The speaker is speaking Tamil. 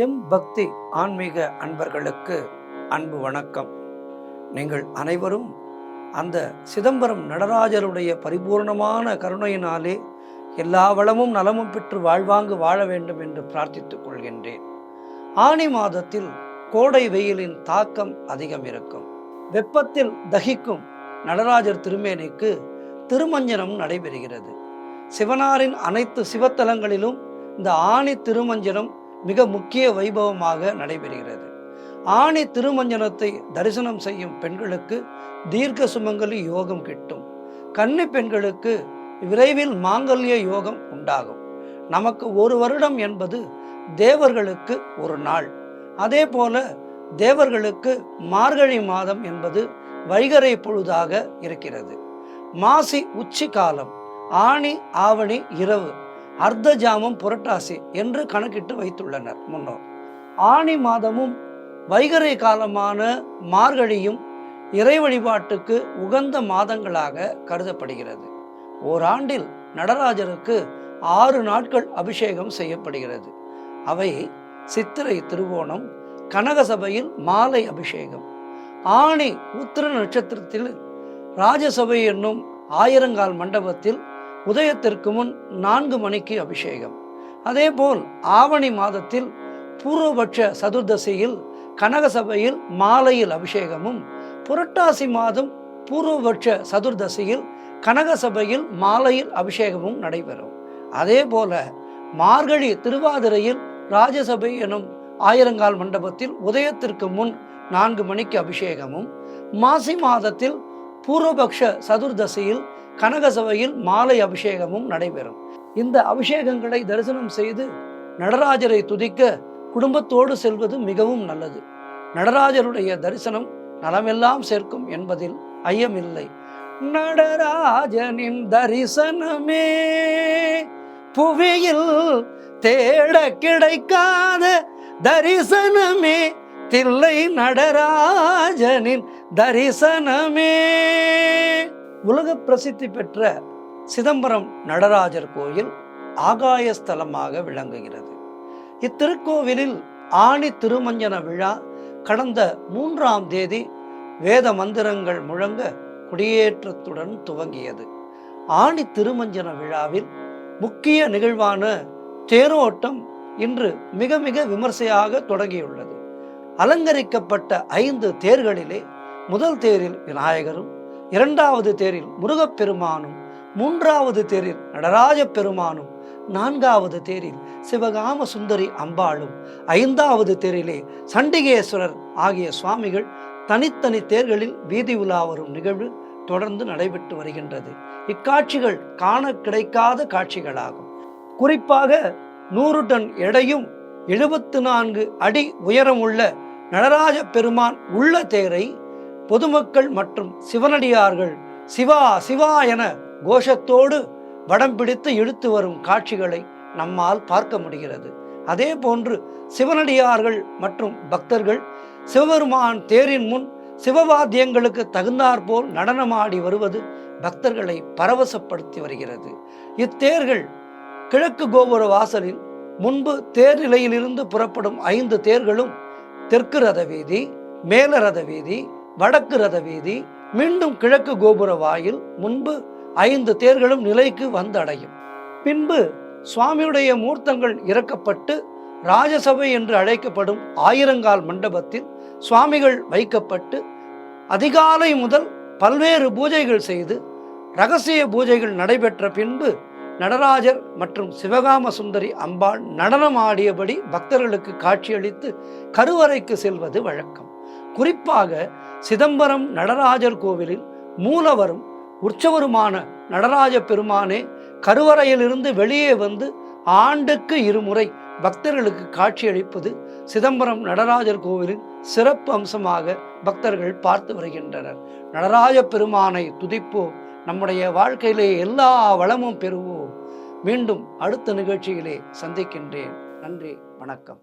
எம் பக்தி ஆன்மீக அன்பர்களுக்கு அன்பு வணக்கம். நீங்கள் அனைவரும் அந்த சிதம்பரம் நடராஜருடைய பரிபூர்ணமான கருணையினாலே எல்லா வளமும் நலமும் பெற்று வாழ்வாங்கு வாழ வேண்டும் என்று பிரார்த்தித்துக் கொள்கின்றேன். ஆனி மாதத்தில் கோடை வெயிலின் தாக்கம் அதிகம் இருக்கும். வெப்பத்தில் தகிக்கும் நடராஜர் திருமேனிக்கு திருமஞ்சனம் நடைபெறுகிறது. சிவனாரின் அனைத்து சிவத்தலங்களிலும் இந்த ஆணி திருமஞ்சனம் மிக முக்கிய வைபவமாக நடைபெறுகிறது. ஆணி திருமஞ்சனத்தை தரிசனம் செய்யும் பெண்களுக்கு தீர்க்க சுமங்கலி யோகம் கிட்டும். கன்னி பெண்களுக்கு விரைவில் மாங்கல்ய யோகம் உண்டாகும். நமக்கு ஒரு வருடம் என்பது தேவர்களுக்கு ஒரு நாள். அதே போல தேவர்களுக்கு மார்கழி மாதம் என்பது வைகறை பொழுதாக இருக்கிறது. மாசி உச்சி காலம், ஆணி ஆவணி இரவு, அர்த்த ஜாமம் புரட்டாசி என்று கணக்கிட்டு வைத்துள்ளனர் முன்னோர். ஆணி மாதமும் வைகறை காலமான மார்கழியும் இறை வழிபாட்டுக்கு உகந்த மாதங்களாக கருதப்படுகிறது. ஓராண்டில் நடராஜருக்கு 6 நாட்கள் அபிஷேகம் செய்யப்படுகிறது. அவை சித்திரை திருவோணம், கனகசபையில் மாலை அபிஷேகம், ஆணி உத்திர நட்சத்திரத்தில் ராஜசபை என்னும் ஆயிரங்கால் மண்டபத்தில் உதயத்திற்கு முன் 4 மணிக்கு அபிஷேகம். அதேபோல் ஆவணி மாதத்தில் பூர்வபட்ச சதுர்தசியில் கனகசபையில் மாலையில் அபிஷேகமும், புரட்டாசி மாதம் பூர்வபட்ச சதுர்தசியில் கனகசபையில் மாலையில் அபிஷேகமும் நடைபெறும். அதே போல மார்கழி திருவாதிரையில் ராஜசபை எனும் ஆயிரங்கால் மண்டபத்தில் உதயத்திற்கு முன் 4 மணிக்கு அபிஷேகமும், மாசி மாதத்தில் பூர்வபக்ஷ சதுர்தசியில் கனகசபையில் மாலை அபிஷேகமும் நடைபெறும். இந்த அபிஷேகங்களை தரிசனம் செய்து நடராஜரை துதிக்க குடும்பத்தோடு செல்வது மிகவும் நல்லது. நடராஜருடைய தரிசனம் நலமெல்லாம் சேர்க்கும் என்பதில் ஐயமில்லை. நடராஜனின் தரிசனமே புவியில் தேட கிடைக்காத தரிசனமே, தில்லை நடராஜனின் தரிசனமே. உலக பிரசித்தி பெற்ற சிதம்பரம் நடராஜர் கோயில் ஆகாயஸ்தலமாக விளங்குகிறது. இத்திருக்கோவிலில் ஆணி திருமஞ்சன விழா கடந்த 3ஆம் தேதி வேத மந்திரங்கள் முழங்க கொடியேற்றத்துடன் துவங்கியது. ஆணி திருமஞ்சன விழாவில் முக்கிய நிகழ்வான தேரோட்டம் இன்று மிக மிக விமர்சையாக தொடங்கியுள்ளது. அலங்கரிக்கப்பட்ட 5 தேர்களிலே முதல் தேரில் விநாயகரும், 2வது தேரில் முருகப்பெருமானும், 3வது தேரில் நடராஜ பெருமானும், 4வது தேரில் சிவகாம சுந்தரி அம்பாளும், 5வது தேரிலே சண்டிகேஸ்வரர் ஆகிய சுவாமிகள் தனித்தனி தேர்களில் வீதி உலா வரும் நிகழ்வு தொடர்ந்து நடைபெற்று வருகின்றது. இக்காட்சிகள் காண கிடைக்காத காட்சிகளாகும். குறிப்பாக 100 டன் எடையும் 74 அடி உயரமுள்ள நடராஜ பெருமான் உள்ள தேரை பொதுமக்கள் மற்றும் சிவனடியார்கள் சிவா சிவா என கோஷத்தோடு வடம் பிடித்து இழுத்து வரும் காட்சிகளை நம்மால் பார்க்க முடிகிறது. அதே போன்று சிவனடியார்கள் மற்றும் பக்தர்கள் சிவபெருமான் தேரின் முன் சிவவாத்தியங்களுக்கு தகுந்தாற்போல் நடனமாடி வருவது பக்தர்களை பரவசப்படுத்தி வருகிறது. இத்தேர்கள் கிழக்கு கோபுர வாசலில் முன்பு தேர் நிலையிலிருந்து புறப்படும் 5 தேர்களும் தெற்கு ரத வீதி, மேல ரத வீதி, வடக்கு ரத வீதி, மீண்டும் கிழக்கு கோபுர வாயில் முன்பு 5 தேர்களும் நிலைக்கு வந்தடையும். பின்பு சுவாமியுடைய மூர்த்தங்கள் இறக்கப்பட்டு ராஜசபை என்று அழைக்கப்படும் ஆயிரங்கால் மண்டபத்தில் சுவாமிகள் வைக்கப்பட்டு அதிகாலை முதல் பல்வேறு பூஜைகள் செய்து இரகசிய பூஜைகள் நடைபெற்ற பின்பு நடராஜர் மற்றும் சிவகாம சுந்தரி அம்பாள் நடனம் ஆடியபடி பக்தர்களுக்கு காட்சியளித்து கருவறைக்கு செல்வது வழக்கம். குறிப்பாக சிதம்பரம் நடராஜர் கோவிலில் மூலவரும் உற்சவருமான நடராஜ பெருமானே கருவறையிலிருந்து வெளியே வந்து ஆண்டுக்கு 2 முறை பக்தர்களுக்கு காட்சியளிப்பது சிதம்பரம் நடராஜர் கோவிலின் சிறப்பு அம்சமாக பக்தர்கள் பார்த்து வருகின்றனர். நடராஜ பெருமானை துதிப்போம், நம்முடைய வாழ்க்கையிலே எல்லா வளமும் பெறுவோம். மீண்டும் அடுத்த நிகழ்ச்சியிலே சந்திக்கின்றேன். நன்றி, வணக்கம்.